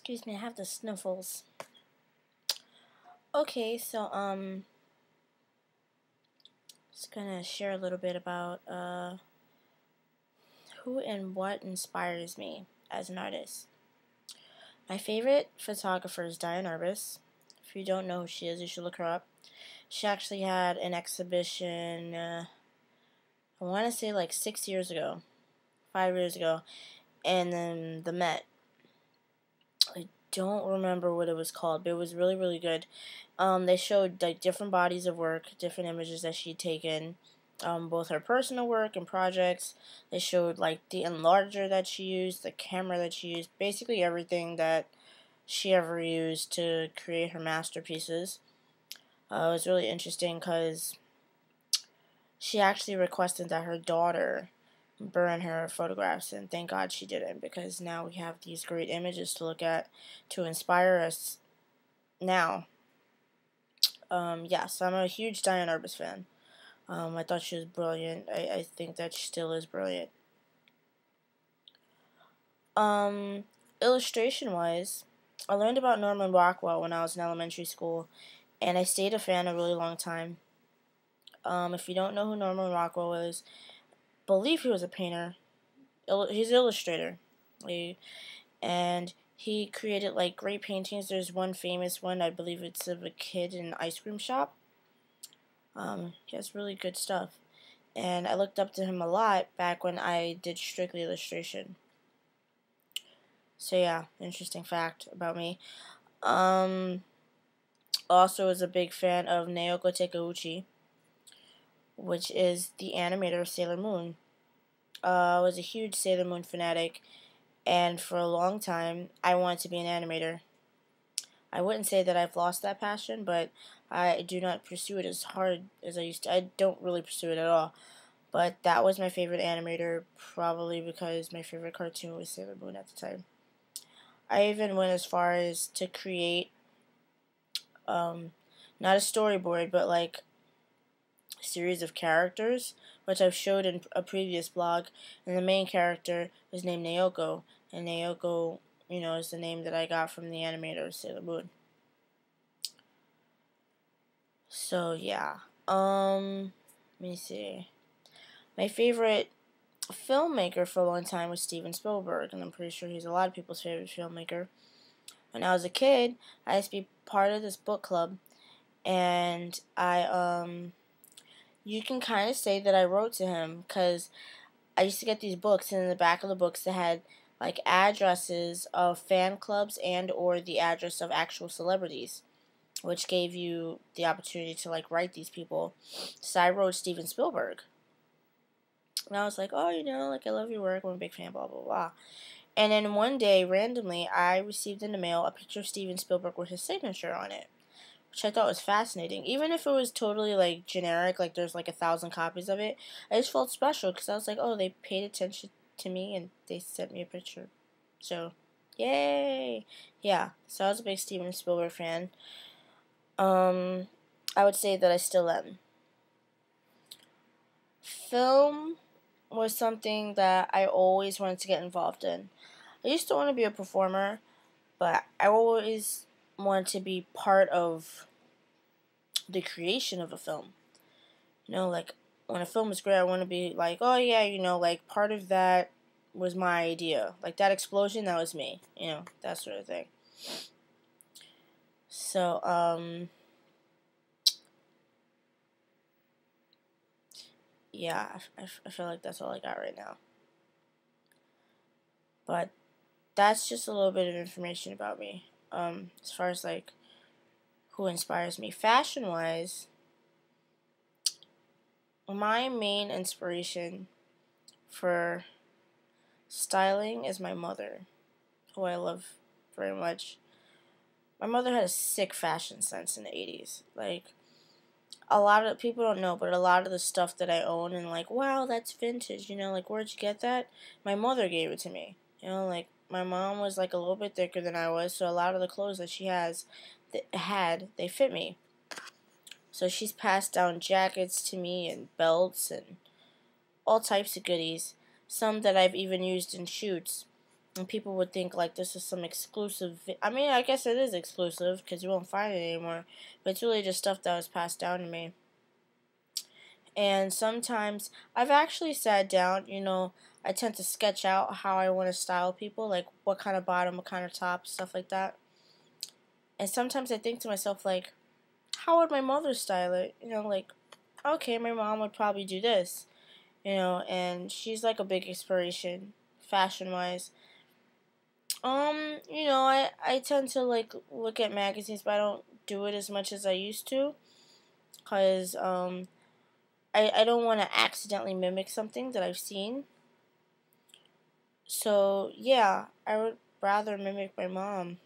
Excuse me, I have the sniffles. Okay, so just gonna share a little bit about who and what inspires me as an artist. My favorite photographer is Diane Arbus. If you don't know who she is, you should look her up. She actually had an exhibition, I want to say like 6 years ago, 5 years ago, and then the Met. I don't remember what it was called, but it was really, really good. They showed like different bodies of work, different images that she'd taken, both her personal work and projects. They showed like the enlarger that she used, the camera that she used, basically everything that she ever used to create her masterpieces. It was really interesting because she actually requested that her daughter burn her photographs, and thank God she didn't, because now we have these great images to look at to inspire us now. Yes, I'm a huge Diane Arbus fan. I thought she was brilliant. I think that she still is brilliant. Illustration-wise, I learned about Norman Rockwell when I was in elementary school, and I stayed a fan a really long time. If you don't know who Norman Rockwell is, I believe he was a painter. He's an illustrator. And he created like great paintings. There's one famous one, I believe it's of a kid in an ice cream shop. He has really good stuff. And I looked up to him a lot back when I did strictly illustration. So yeah, interesting fact about me. Also was a big fan of Naoko Takeuchi, which is the animator of Sailor Moon. I was a huge Sailor Moon fanatic, and for a long time I wanted to be an animator. I wouldn't say that I've lost that passion, but I do not pursue it as hard as I used to. I don't really pursue it at all. But that was my favorite animator, probably because my favorite cartoon was Sailor Moon at the time. I even went as far as to create, not a storyboard, but like a series of characters, which I've showed in a previous blog. And the main character was named Naoko, and Naoko, is the name that I got from the animator of Sailor Moon. So yeah, let me see. My favorite filmmaker for a long time was Steven Spielberg, and I'm pretty sure he's a lot of people's favorite filmmaker. When I was a kid, I used to be part of this book club, and you can kind of say that I wrote to him, because I used to get these books, and in the back of the books they had like addresses of fan clubs and or the address of actual celebrities, which gave you the opportunity to like write these people. So I wrote Steven Spielberg. And I was like, oh, like I love your work, I'm a big fan, blah, blah, blah. And then one day, randomly, I received in the mail a picture of Steven Spielberg with his signature on it, which I thought was fascinating. Even if it was totally like generic, like there's like 1,000 copies of it, I just felt special because I was like, oh, they paid attention to me and they sent me a picture. So, yay! Yeah, so I was a big Steven Spielberg fan. I would say that I still am. Film was something that I always wanted to get involved in. I used to want to be a performer, but I always wanted to be part of the creation of a film. Like when a film is great, I want to be like, oh yeah, like part of that was my idea. Like that explosion, that was me. That sort of thing. So, yeah, I feel like that's all I got right now. But that's just a little bit of information about me. As far as like who inspires me fashion-wise, my main inspiration for styling is my mother, who I love very much. My mother had a sick fashion sense in the 80s. Like, a lot of people don't know, but a lot of the stuff that I own and like, wow, that's vintage, like, where'd you get that? My mother gave it to me. Like, my mom was like a little bit thicker than I was, so a lot of the clothes that she they fit me. So she's passed down jackets to me and belts and all types of goodies. Some that I've even used in shoots. And people would think like this is some exclusive. I mean, I guess it is exclusive because you won't find it anymore. But it's really just stuff that was passed down to me. And sometimes I've actually sat down, I tend to sketch out how I want to style people, like what kind of bottom, what kind of top, stuff like that. And sometimes I think to myself, like, how would my mother style it? Like, okay, my mom would probably do this, and she's like a big inspiration, fashion-wise. I tend to like look at magazines, but I don't do it as much as I used to, cause I don't want to accidentally mimic something that I've seen. So yeah, I would rather mimic my mom.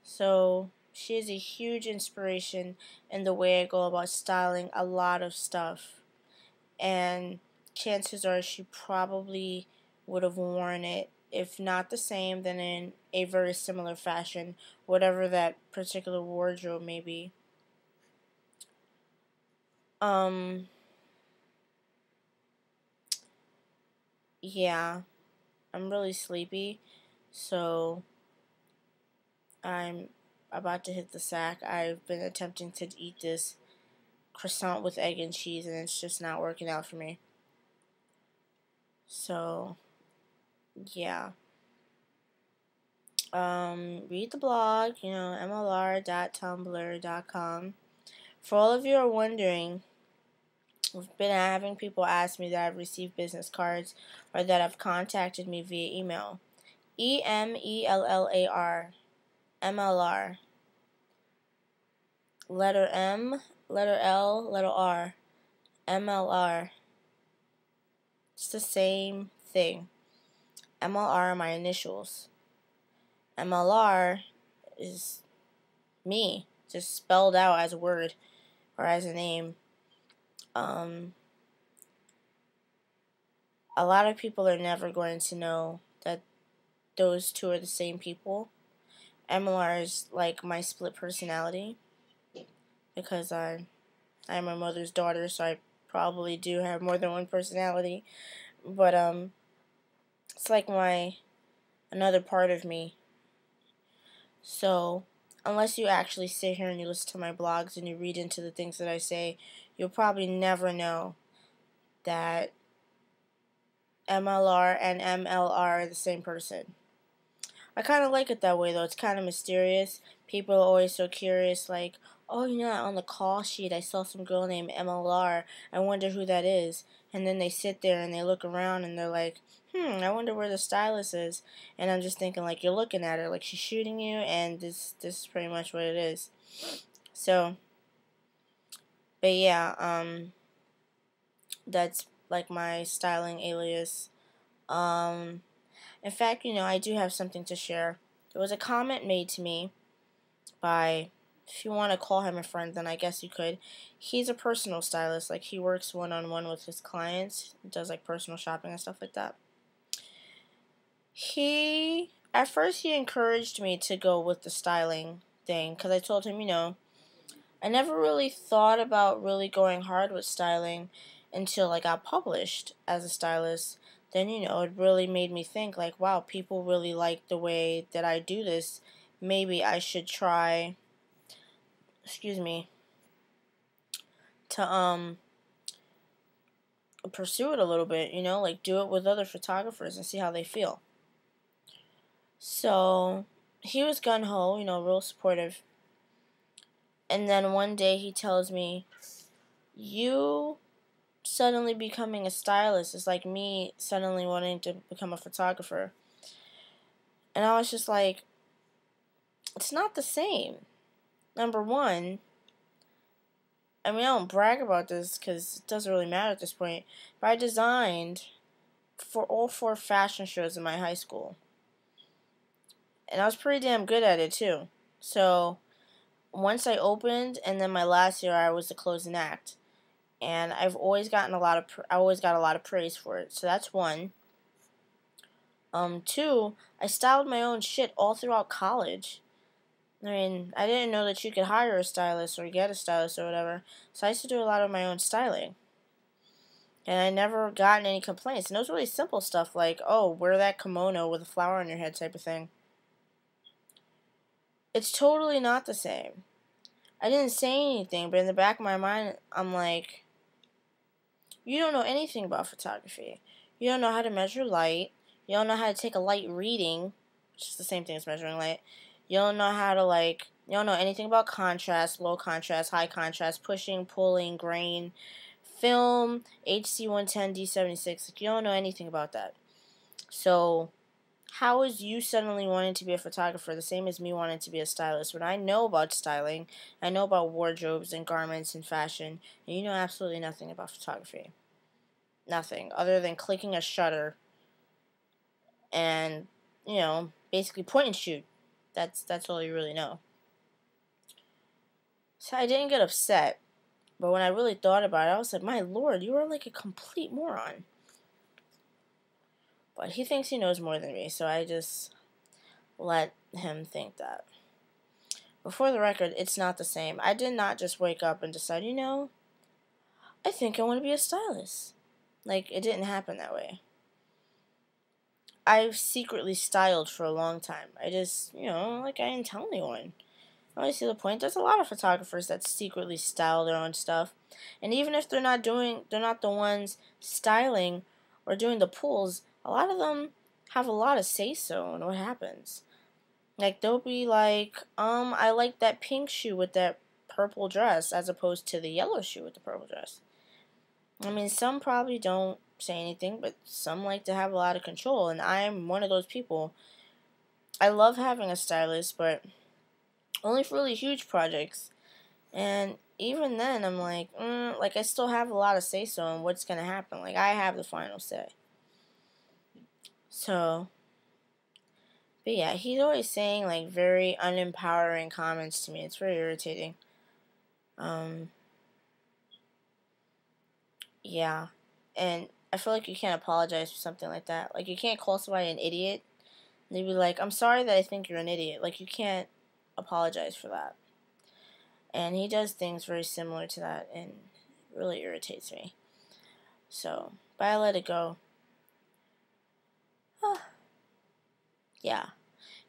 So she is a huge inspiration in the way I go about styling a lot of stuff, and chances are she probably would have worn it, if not the same, then in a very similar fashion, whatever that particular wardrobe may be. Yeah, I'm really sleepy, so I'm about to hit the sack. I've been attempting to eat this croissant with egg and cheese, and it's just not working out for me. So, yeah. Read the blog, mlr.tumblr.com. For all of you who are wondering, I've been having people ask me that I've received business cards or that have contacted me via email. EMELLAR, MLR, letter M, letter L, letter R, MLR. It's the same thing. MLR are my initials. MLR is me, just spelled out as a word or as a name. A lot of people are never going to know that those two are the same people. MLR is like my split personality because I'm my mother's daughter, so I probably do have more than one personality. But it's like another part of me. So unless you actually sit here and you listen to my blogs and you read into the things that I say, you'll probably never know that MLR and MLR are the same person. I kind of like it that way, though. It's kind of mysterious. People are always so curious, like, oh, on the call sheet, I saw some girl named MLR. I wonder who that is. And then they sit there and they look around and they're like, I wonder where the stylist is. And I'm just thinking, like, you're looking at her, like she's shooting you, and this is pretty much what it is. So, but yeah, that's like my styling alias. In fact, I do have something to share. There was a comment made to me by, if you want to call him a friend, then I guess you could. He's a personal stylist. Like, he works one-on-one with his clients. He does, like, personal shopping and stuff like that. At first, he encouraged me to go with the styling thing, because I told him, I never really thought about really going hard with styling until I got published as a stylist. Then, it really made me think, like, wow, people really like the way that I do this. Maybe I should try, to, pursue it a little bit, like do it with other photographers and see how they feel. So, he was gung-ho, real supportive. And then one day he tells me, you suddenly becoming a stylist is like me suddenly wanting to become a photographer. And I was just like, it's not the same. Number one, I don't brag about this because it doesn't really matter at this point, but I designed for all 4 fashion shows in my high school. And I was pretty damn good at it too. So once I opened, and then my last year I was the closing act. And I've always gotten I always got a lot of praise for it. So that's one. 2, I styled my own shit all throughout college. I didn't know that you could hire a stylist or get a stylist or whatever. So I used to do a lot of my own styling. And I never gotten any complaints. And it was really simple stuff like, oh, wear that kimono with a flower on your head type of thing. It's totally not the same. I didn't say anything, but in the back of my mind, I'm like, you don't know anything about photography. You don't know how to measure light. You don't know how to take a light reading, which is the same thing as measuring light. You don't know how to, like, you don't know anything about contrast, low contrast, high contrast, pushing, pulling, grain, film, HC110, D76. Like, you don't know anything about that. So, how is you suddenly wanting to be a photographer the same as me wanting to be a stylist when I know about styling, I know about wardrobes and garments and fashion, and you know absolutely nothing about photography? Nothing, other than clicking a shutter and, you know, basically point and shoot. That's all you really know. So I didn't get upset, but when I really thought about it, I was like, my lord, you are like a complete moron. But he thinks he knows more than me, so I just let him think that. Before the record, it's not the same. I did not just wake up and decide, you know, I think I want to be a stylist. Like, it didn't happen that way. I've secretly styled for a long time. I just, you know, like, I didn't tell anyone. I always see the point. There's a lot of photographers that secretly style their own stuff. And even if they're not the ones styling or doing the pulls, a lot of them have a lot of say-so in what happens. Like, they'll be like, I like that pink shoe with that purple dress as opposed to the yellow shoe with the purple dress. I mean, some probably don't say anything, but some like to have a lot of control, and I'm one of those people. I love having a stylist, but only for really huge projects. And even then, I'm like, I still have a lot of say-so in what's going to happen. Like, I have the final say. So, but yeah, he's always saying, like, very unempowering comments to me. It's very irritating. Yeah. And I feel like you can't apologize for something like that. Like, you can't call somebody an idiot. And they'd be like, I'm sorry that I think you're an idiot. Like, you can't apologize for that. And he does things very similar to that, and it really irritates me. So, but I let it go. Yeah.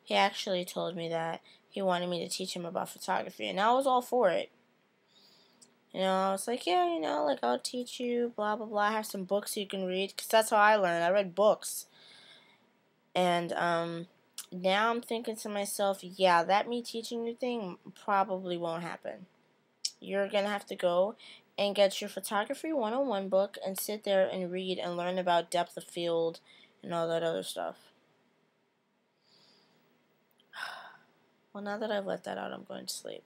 He actually told me that he wanted me to teach him about photography, and I was all for it. You know, I was like, yeah, you know, like, I'll teach you, blah, blah, blah. I have some books you can read, because that's how I learned. I read books. And, now I'm thinking to myself, yeah, that me teaching you thing probably won't happen. You're going to have to go and get your Photography 101 book and sit there and read and learn about depth of field and all that other stuff. Well, now that I've let that out, I'm going to sleep.